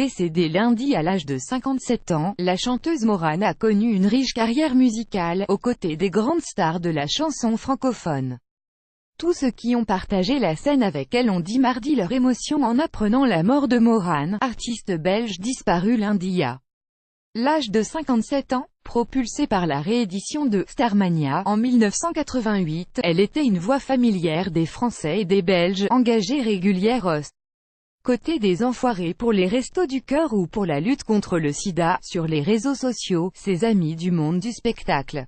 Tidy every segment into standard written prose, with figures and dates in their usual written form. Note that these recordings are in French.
Décédée lundi à l'âge de 57 ans, la chanteuse Morane a connu une riche carrière musicale, aux côtés des grandes stars de la chanson francophone. Tous ceux qui ont partagé la scène avec elle ont dit mardi leur émotion en apprenant la mort de Morane, artiste belge disparue lundi à l'âge de 57 ans. Propulsée par la réédition de Starmania en 1988, elle était une voix familière des Français et des Belges, engagée régulière aux côtés des enfoirés pour les Restos du Cœur ou pour la lutte contre le sida. Sur les réseaux sociaux, ses amis du monde du spectacle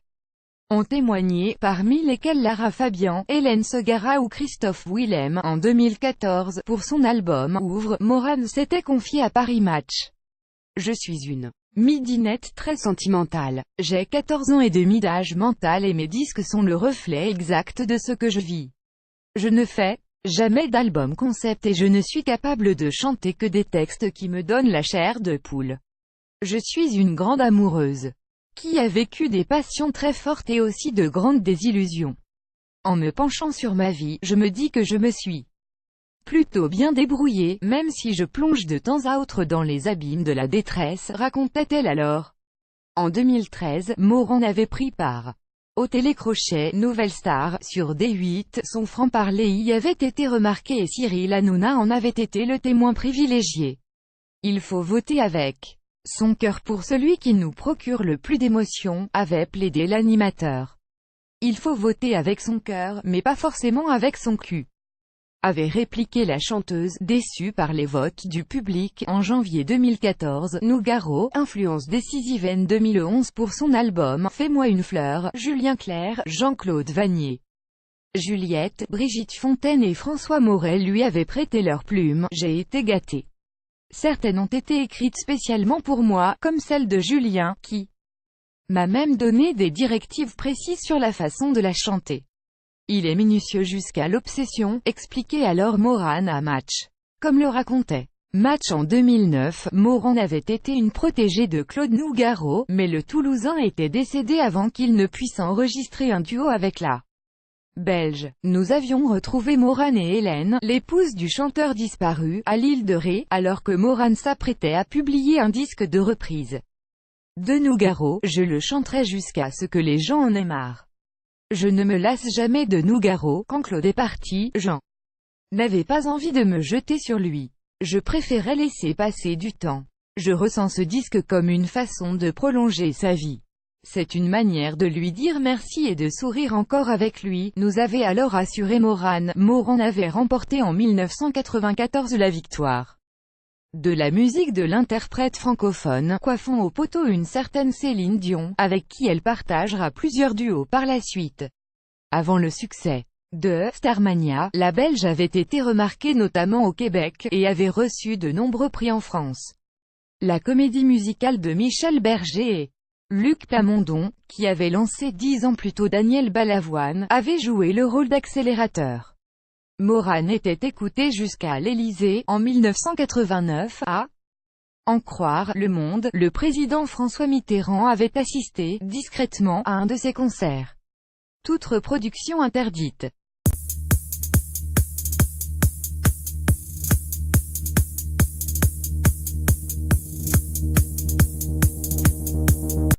ont témoigné, parmi lesquels Lara Fabian, Hélène Segara ou Christophe Willem. En 2014, pour son album « Ouvre », Morane s'était confiée à Paris Match. « Je suis une midinette très sentimentale. J'ai 14 ans et demi d'âge mental et mes disques sont le reflet exact de ce que je vis. Je ne fais jamais d'album concept et je ne suis capable de chanter que des textes qui me donnent la chair de poule. Je suis une grande amoureuse qui a vécu des passions très fortes et aussi de grandes désillusions. En me penchant sur ma vie, je me dis que je me suis plutôt bien débrouillée, même si je plonge de temps à autre dans les abîmes de la détresse, racontait-elle alors. En 2013, Morane avait pris part au télécrochet Nouvelle Star sur D8, son franc-parler y avait été remarqué et Cyril Hanouna en avait été le témoin privilégié. Il faut voter avec son cœur pour celui qui nous procure le plus d'émotions, avait plaidé l'animateur. Il faut voter avec son cœur, mais pas forcément avec son cul, avait répliqué la chanteuse, déçue par les votes du public. En janvier 2014, Nougaro, influence décisive en 2011 pour son album « Fais-moi une fleur », Julien Clerc, Jean-Claude Vannier, Juliette, Brigitte Fontaine et François Morel lui avaient prêté leurs plumes. J'ai été gâtée. Certaines ont été écrites spécialement pour moi, comme celle de Julien, qui m'a même donné des directives précises sur la façon de la chanter. Il est minutieux jusqu'à l'obsession, expliquait alors Morane à Match. Comme le racontait Match en 2009, Morane avait été une protégée de Claude Nougaro, mais le Toulousain était décédé avant qu'il ne puisse enregistrer un duo avec la Belge. Nous avions retrouvé Morane et Hélène, l'épouse du chanteur disparu, à l'île de Ré, alors que Morane s'apprêtait à publier un disque de reprise de Nougaro. Je le chanterai jusqu'à ce que les gens en aient marre. Je ne me lasse jamais de Nougaro. Quand Claude est parti, j'en n'avais pas envie de me jeter sur lui. Je préférais laisser passer du temps. Je ressens ce disque comme une façon de prolonger sa vie. C'est une manière de lui dire merci et de sourire encore avec lui, nous avait alors assuré Morane. Morane avait remporté en 1994 la victoire de la musique de l'interprète francophone, coiffant au poteau une certaine Céline Dion, avec qui elle partagera plusieurs duos par la suite. Avant le succès de Starmania, la Belge avait été remarquée notamment au Québec, et avait reçu de nombreux prix en France. La comédie musicale de Michel Berger et Luc Plamondon, qui avait lancé 10 ans plus tôt Daniel Balavoine, avait joué le rôle d'accélérateur. Morane était écoutée jusqu'à l'Élysée, en 1989, à en croire Le Monde, le président François Mitterrand avait assisté, discrètement, à un de ses concerts. Toute reproduction interdite.